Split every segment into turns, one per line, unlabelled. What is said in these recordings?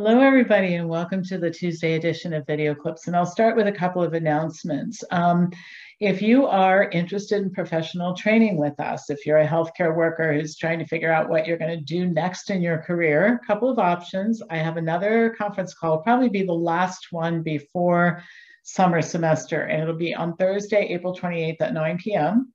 Hello, everybody, and welcome to the Tuesday edition of Video Clips. And I'll start with a couple of announcements. If you are interested in professional training with us, if you're a healthcare worker who's trying to figure out what you're going to do next in your career, a couple of options. I have another conference call, probably be the last one before summer semester, and it'll be on Thursday, April 28th at 9 p.m.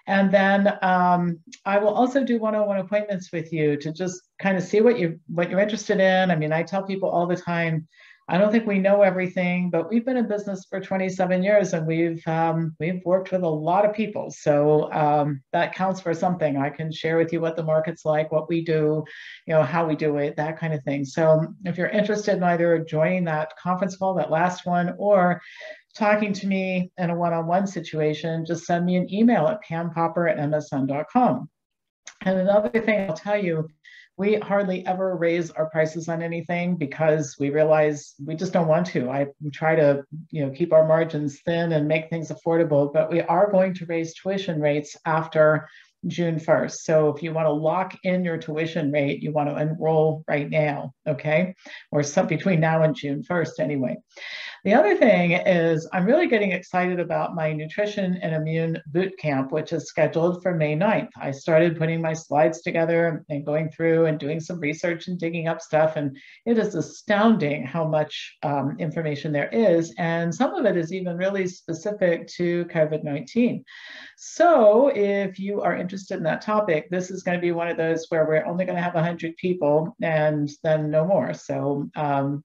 And then I will also do one-on-one appointments with you to just kind of see what you're interested in. I mean, I tell people all the time, I don't think we know everything, but we've been in business for 27 years and we've worked with a lot of people. So that counts for something. I can share with you what the market's like, what we do, how we do it, that kind of thing. So if you're interested in either joining that conference call, that last one, or talking to me in a one-on-one situation, just send me an email at pampopper@msn.com. And another thing I'll tell you, we hardly ever raise our prices on anything because we realize we just don't want to. I try to, keep our margins thin and make things affordable, but we are going to raise tuition rates after June 1st. So if you want to lock in your tuition rate, you want to enroll right now, okay? Or between now and June 1st anyway. The other thing is I'm really getting excited about my nutrition and immune boot camp, which is scheduled for May 9th. I started putting my slides together and going through and doing some research and digging up stuff. And it is astounding how much information there is. And some of it is even really specific to COVID-19. So if you are interested in that topic, this is going to be one of those where we're only going to have 100 people and then no more. So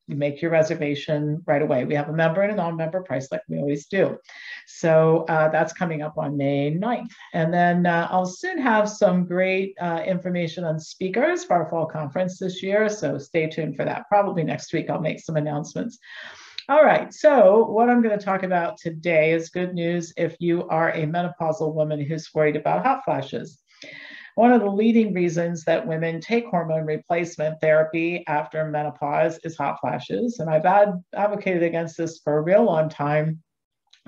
you make your reservation right away. We have a member and a non-member price like we always do. So that's coming up on May 9th. And then I'll soon have some great information on speakers for our fall conference this year. So stay tuned for that. Probably next week I'll make some announcements. All right, so what I'm going to talk about today is good news if you are a menopausal woman who's worried about hot flashes. One of the leading reasons that women take hormone replacement therapy after menopause is hot flashes. And I've advocated against this for a real long time.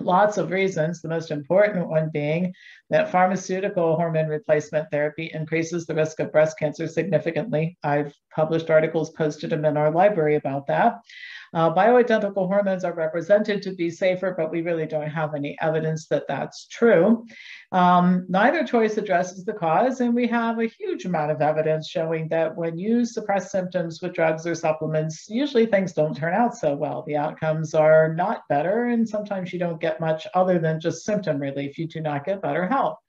Lots of reasons, the most important one being that pharmaceutical hormone replacement therapy increases the risk of breast cancer significantly. I've published articles, posted them in our library about that. Bioidentical hormones are represented to be safer, but we really don't have any evidence that that's true. Neither choice addresses the cause, and we have a huge amount of evidence showing that when you suppress symptoms with drugs or supplements, usually things don't turn out so well. The outcomes are not better, and sometimes you don't get much other than just symptom relief. You do not get better health.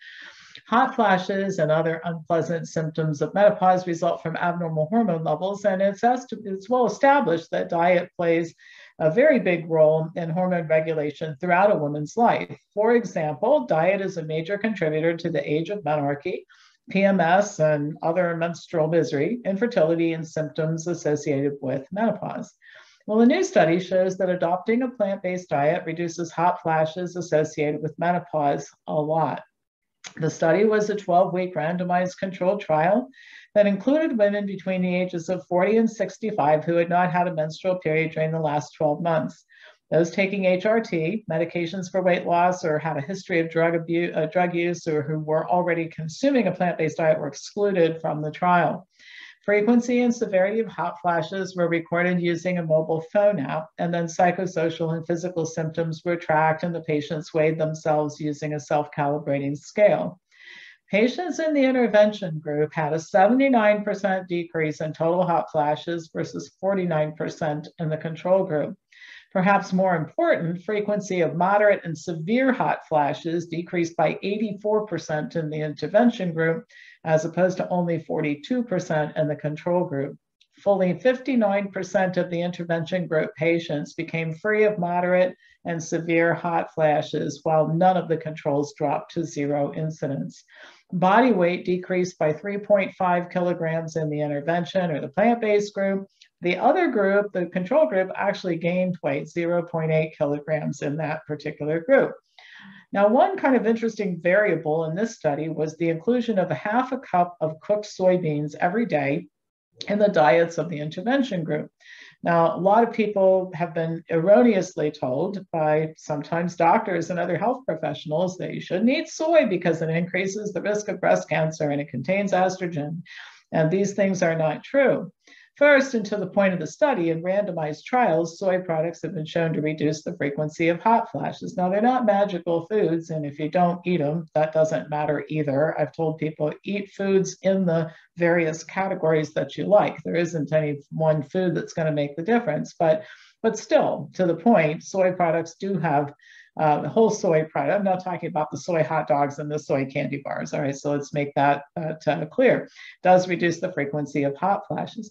Hot flashes and other unpleasant symptoms of menopause result from abnormal hormone levels, and it's well established that diet plays a very big role in hormone regulation throughout a woman's life. For example, diet is a major contributor to the age of menarche, PMS, and other menstrual misery, infertility, and symptoms associated with menopause. Well, a new study shows that adopting a plant-based diet reduces hot flashes associated with menopause a lot. The study was a 12-week randomized controlled trial that included women between the ages of 40 and 65 who had not had a menstrual period during the last 12 months. Those taking HRT, medications for weight loss, or had a history of drug use, or who were already consuming a plant-based diet were excluded from the trial. Frequency and severity of hot flashes were recorded using a mobile phone app, and then psychosocial and physical symptoms were tracked, and the patients weighed themselves using a self-calibrating scale. Patients in the intervention group had a 79% decrease in total hot flashes versus 49% in the control group. Perhaps more important, frequency of moderate and severe hot flashes decreased by 84% in the intervention group, as opposed to only 42% in the control group. Fully 59% of the intervention group patients became free of moderate and severe hot flashes, while none of the controls dropped to zero incidence. Body weight decreased by 3.5 kilograms in the intervention or the plant-based group. The other group, the control group, actually gained weight, 0.8 kilograms in that particular group. Now, one kind of interesting variable in this study was the inclusion of half a cup of cooked soybeans every day in the diets of the intervention group. Now, a lot of people have been erroneously told by sometimes doctors and other health professionals that you shouldn't eat soy because it increases the risk of breast cancer and it contains estrogen. And these things are not true. First, and to the point of the study, in randomized trials, soy products have been shown to reduce the frequency of hot flashes. Now, they're not magical foods, and if you don't eat them, that doesn't matter either. I've told people, eat foods in the various categories that you like. There isn't any one food that's going to make the difference, but still, to the point, soy products do have the whole soy product. I'm not talking about the soy hot dogs and the soy candy bars. All right, so let's make that clear. Does reduce the frequency of hot flashes.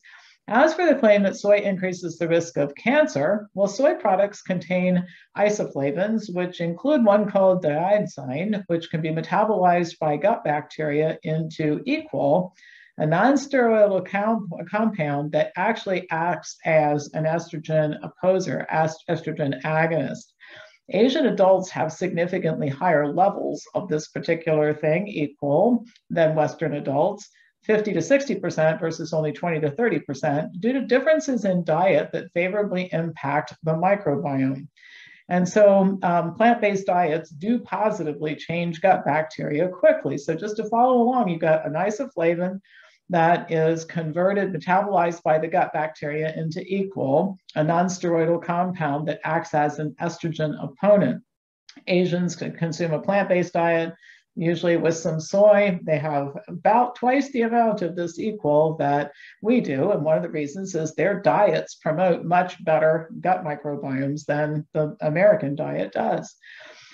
As for the claim that soy increases the risk of cancer, well, soy products contain isoflavones, which include one called diadecyne, which can be metabolized by gut bacteria into equal, a non-steroidal compound that actually acts as an estrogen opposer, estrogen agonist. Asian adults have significantly higher levels of this particular thing, equal, than Western adults, 50 to 60% versus only 20 to 30%, due to differences in diet that favorably impact the microbiome. And so plant-based diets do positively change gut bacteria quickly. So just to follow along, you've got an isoflavone that is converted, metabolized by the gut bacteria into equal, a non-steroidal compound that acts as an estrogen opponent. Asians can consume a plant-based diet, usually with some soy. They have about twice the amount of this equal that we do. And one of the reasons is their diets promote much better gut microbiomes than the American diet does.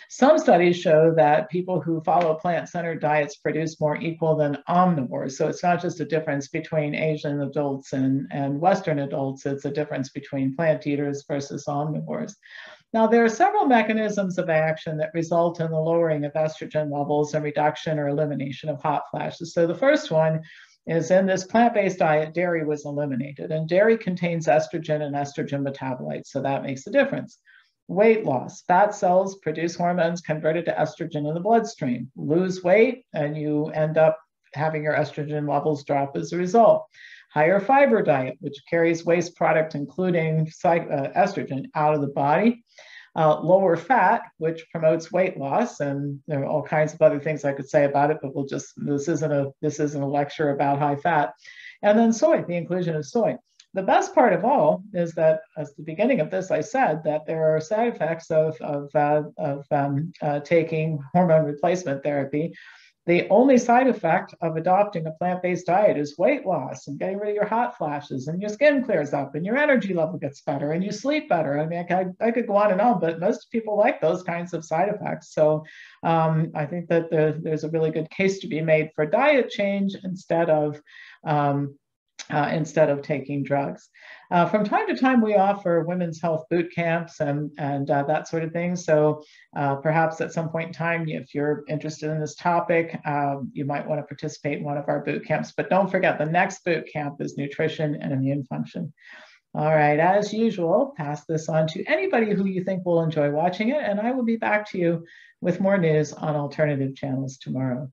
Some studies show that people who follow plant-centered diets produce more equal than omnivores. So it's not just a difference between Asian adults and Western adults, it's a difference between plant eaters versus omnivores. Now, there are several mechanisms of action that result in the lowering of estrogen levels and reduction or elimination of hot flashes. So the first one is, in this plant-based diet, dairy was eliminated, and dairy contains estrogen and estrogen metabolites, so that makes a difference. Weight loss. Fat cells produce hormones converted to estrogen in the bloodstream. Lose weight, and you end up having your estrogen levels drop as a result. Higher fiber diet, which carries waste product, including estrogen, out of the body. Lower fat, which promotes weight loss, and there are all kinds of other things I could say about it, but this isn't a lecture about high fat. And then soy, the inclusion of soy. The best part of all is that, at the beginning of this, I said that there are side effects of taking hormone replacement therapy. The only side effect of adopting a plant-based diet is weight loss and getting rid of your hot flashes, and your skin clears up and your energy level gets better and you sleep better. I mean, I could go on and on, but most people like those kinds of side effects. So I think that there's a really good case to be made for diet change instead of taking drugs. From time to time, we offer women's health boot camps and that sort of thing. So perhaps at some point in time, if you're interested in this topic, you might want to participate in one of our boot camps. But don't forget, the next boot camp is nutrition and immune function. All right, as usual, pass this on to anybody who you think will enjoy watching it, and I will be back to you with more news on alternative channels tomorrow.